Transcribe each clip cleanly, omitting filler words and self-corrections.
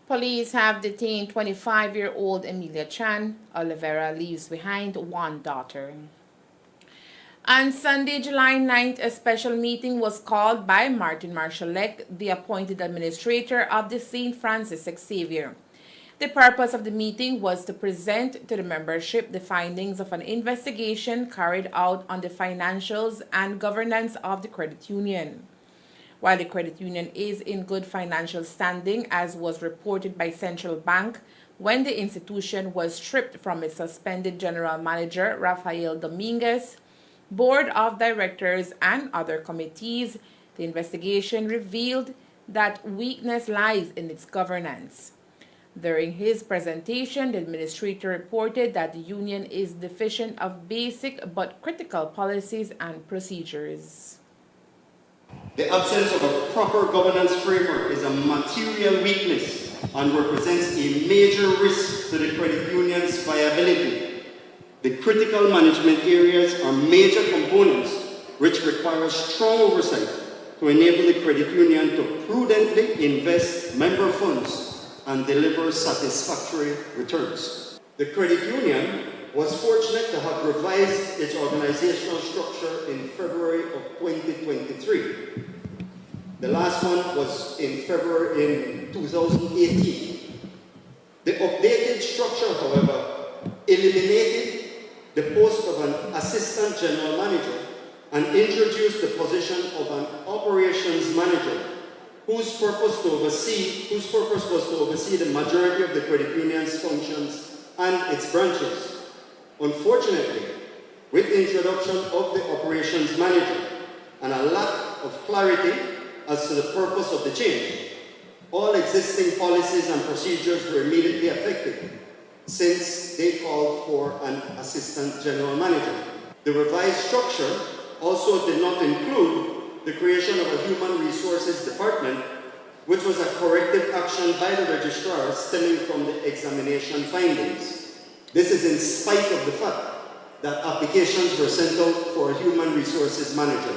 Police have detained 25-year-old Emilia Chan. Oliveira leaves behind one daughter. On Sunday, July 9th, a special meeting was called by Martin Marshallek, the appointed administrator of the St. Francis Xavier. The purpose of the meeting was to present to the membership the findings of an investigation carried out on the financials and governance of the credit union. While the credit union is in good financial standing, as was reported by Central Bank when the institution was stripped from its suspended general manager, Rafael Dominguez, board of directors, and other committees, the investigation revealed that weakness lies in its governance. During his presentation, the administrator reported that the union is deficient of basic but critical policies and procedures. The absence of a proper governance framework is a material weakness and represents a major risk to the credit union's viability. The critical management areas are major components which require strong oversight to enable the credit union to prudently invest member funds and deliver satisfactory returns. The credit union was fortunate to have revised its organizational structure in February of 2023. The last one was in February in 2018. The updated structure, however, eliminated the post of an assistant general manager and introduced the position of an operations manager whose purpose was to oversee the majority of the credit union's functions and its branches. Unfortunately, with the introduction of the operations manager and a lack of clarity as to the purpose of the change, all existing policies and procedures were immediately affected since they called for an assistant general manager. The revised structure also did not include the creation of a human resources department, which was a corrective action by the registrar stemming from the examination findings. This is in spite of the fact that applications were sent out for a human resources manager,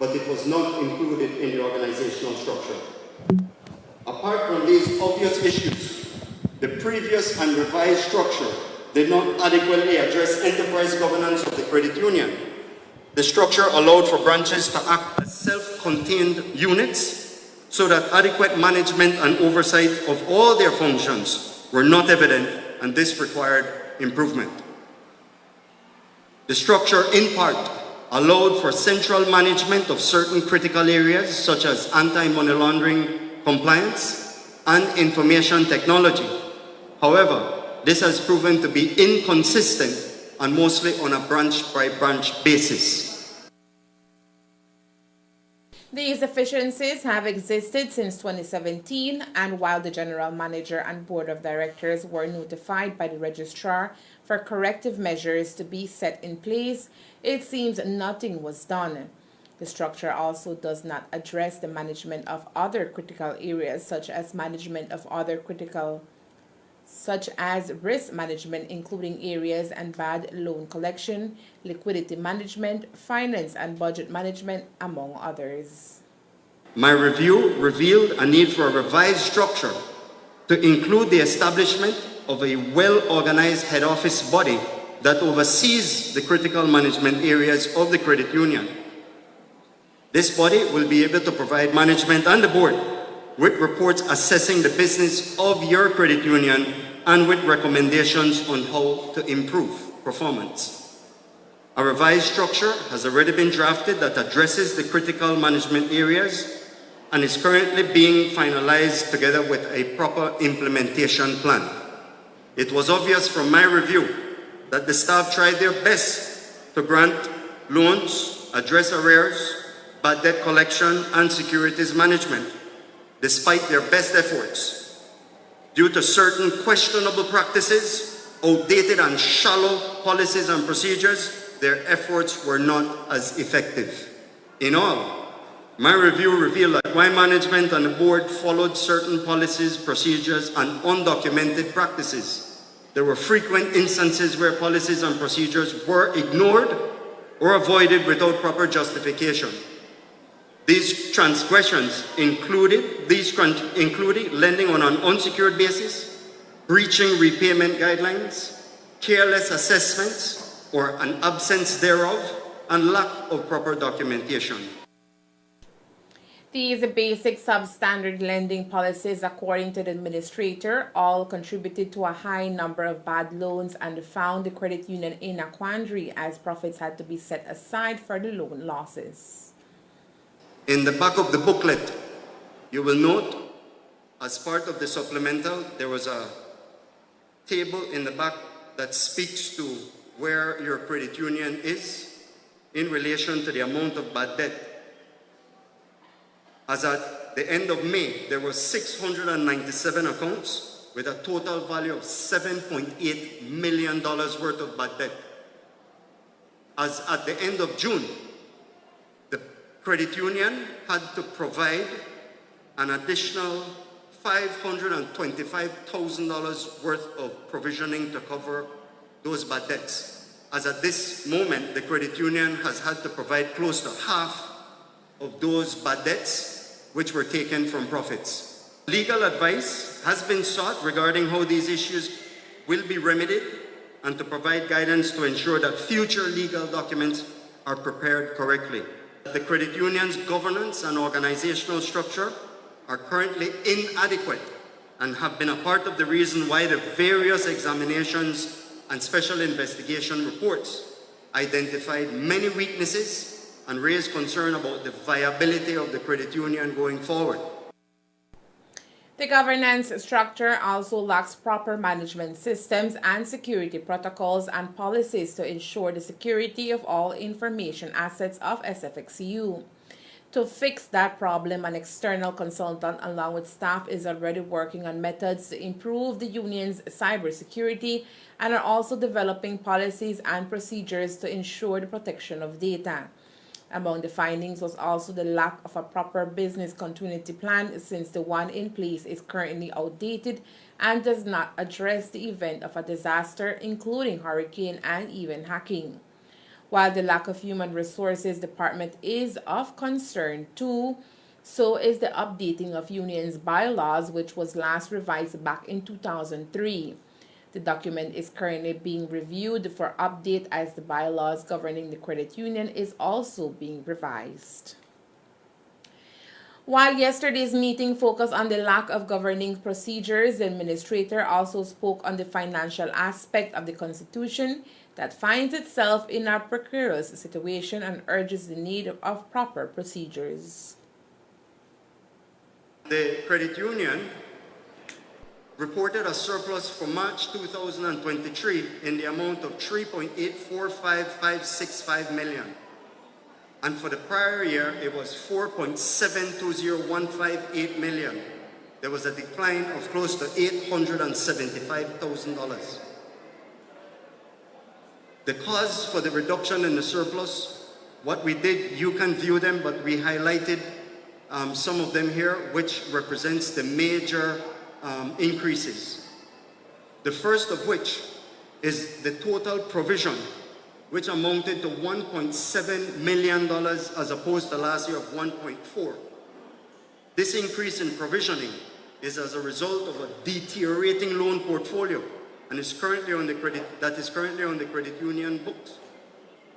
but it was not included in the organizational structure. Apart from these obvious issues, the previous and revised structure did not adequately address enterprise governance of the credit union. The structure allowed for branches to act as self-contained units so that adequate management and oversight of all their functions were not evident, and this required improvement. The structure, in part, allowed for central management of certain critical areas such as anti-money laundering compliance and information technology. However, this has proven to be inconsistent and mostly on a branch-by-branch basis. These deficiencies have existed since 2017, and while the general manager and board of directors were notified by the registrar for corrective measures to be set in place, it seems nothing was done. The structure also does not address the management of other critical areas such as risk management, including areas and bad loan collection, liquidity management, finance and budget management, among others. My review revealed a need for a revised structure to include the establishment of a well-organized head office body that oversees the critical management areas of the credit union. This body will be able to provide management and the board with reports assessing the business of your credit union and with recommendations on how to improve performance. A revised structure has already been drafted that addresses the critical management areas and is currently being finalized together with a proper implementation plan. It was obvious from my review that the staff tried their best to grant loans, address arrears, bad debt collection, and securities management, despite their best efforts. Due to certain questionable practices, outdated and shallow policies and procedures, their efforts were not as effective. In all, my review revealed that while management and the board followed certain policies, procedures, and undocumented practices, there were frequent instances where policies and procedures were ignored or avoided without proper justification. These transgressions included lending on an unsecured basis, breaching repayment guidelines, careless assessments or an absence thereof, and lack of proper documentation. These basic substandard lending policies, according to the administrator, all contributed to a high number of bad loans and found the credit union in a quandary as profits had to be set aside for the loan losses. In the back of the booklet, you will note, as part of the supplemental, there was a table in the back that speaks to where your credit union is in relation to the amount of bad debt. As at the end of May, there were 697 accounts with a total value of $7.8 million worth of bad debt. As at the end of June, the credit union had to provide an additional $525,000 worth of provisioning to cover those bad debts. As at this moment, the credit union has had to provide close to half of those bad debts which were taken from profits. Legal advice has been sought regarding how these issues will be remedied and to provide guidance to ensure that future legal documents are prepared correctly. The credit union's governance and organizational structure are currently inadequate and have been a part of the reason why the various examinations and special investigation reports identified many weaknesses and raised concern about the viability of the credit union going forward. The governance structure also lacks proper management systems and security protocols and policies to ensure the security of all information assets of Sfxu. To fix that problem, an external consultant along with staff is already working on methods to improve the union's cybersecurity and are also developing policies and procedures to ensure the protection of data. Among the findings was also the lack of a proper business continuity plan, since the one in place is currently outdated and does not address the event of a disaster, including hurricane and even hacking. While the lack of human resources department is of concern too, so is the updating of unions bylaws, which was last revised back in 2003. The document is currently being reviewed for update as the bylaws governing the credit union is also being revised. While yesterday's meeting focused on the lack of governing procedures, the administrator also spoke on the financial aspect of the Constitution that finds itself in a precarious situation and urges the need of proper procedures. The credit union reported a surplus for March 2023 in the amount of $3.845565 million. And for the prior year, it was $4.720158 million. There was a decline of close to $875,000. The cause for the reduction in the surplus, what we did, you can view them, but we highlighted some of them here, which represents the major increases. The first of which is the total provision, which amounted to $1.7 million as opposed to last year of $1.4. This increase in provisioning is as a result of a deteriorating loan portfolio and is currently on the credit union books.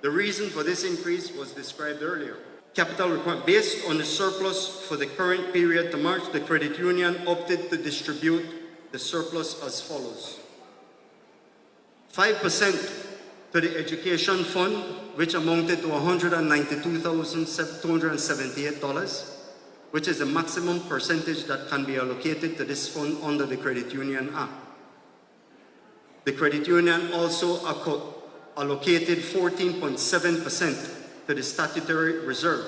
The reason for this increase was described earlier. Capital requirement based on the surplus for the current period to March, the credit union opted to distribute the surplus as follows: 5% to the education fund, which amounted to $192,278, which is the maximum percentage that can be allocated to this fund under the Credit Union Act. The credit union also allocated 14.7% to the statutory reserve,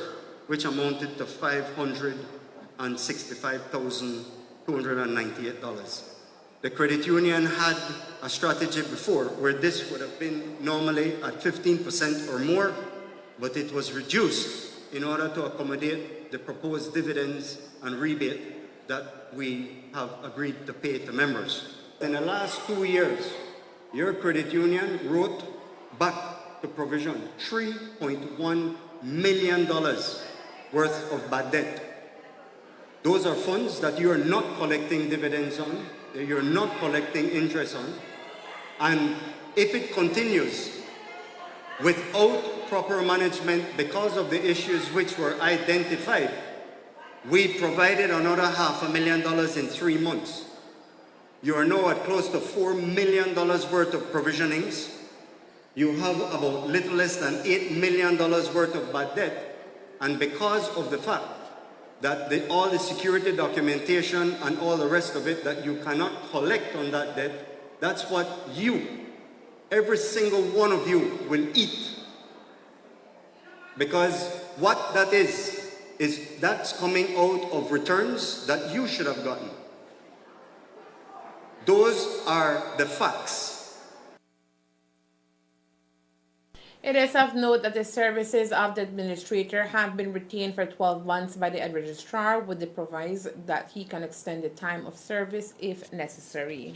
which amounted to $565,298. The credit union had a strategy before where this would have been normally at 15% or more, but it was reduced in order to accommodate the proposed dividends and rebate that we have agreed to pay to members. In the last 2 years, your credit union wrote back to provision $3.1 million worth of bad debt. Those are funds that you are not collecting dividends on, that you're not collecting interest on. And if it continues without proper management because of the issues which were identified, we provided another $500,000 in 3 months. You are now at close to $4 million worth of provisionings. You have about little less than $8 million worth of bad debt. And because of the fact that all the security documentation and all the rest of it that you cannot collect on that debt, that's what you, every single one of you, will eat. Because what that is that's coming out of returns that you should have gotten. Those are the facts. It is of note that the services of the administrator have been retained for 12 months by the registrar with the proviso that he can extend the time of service if necessary.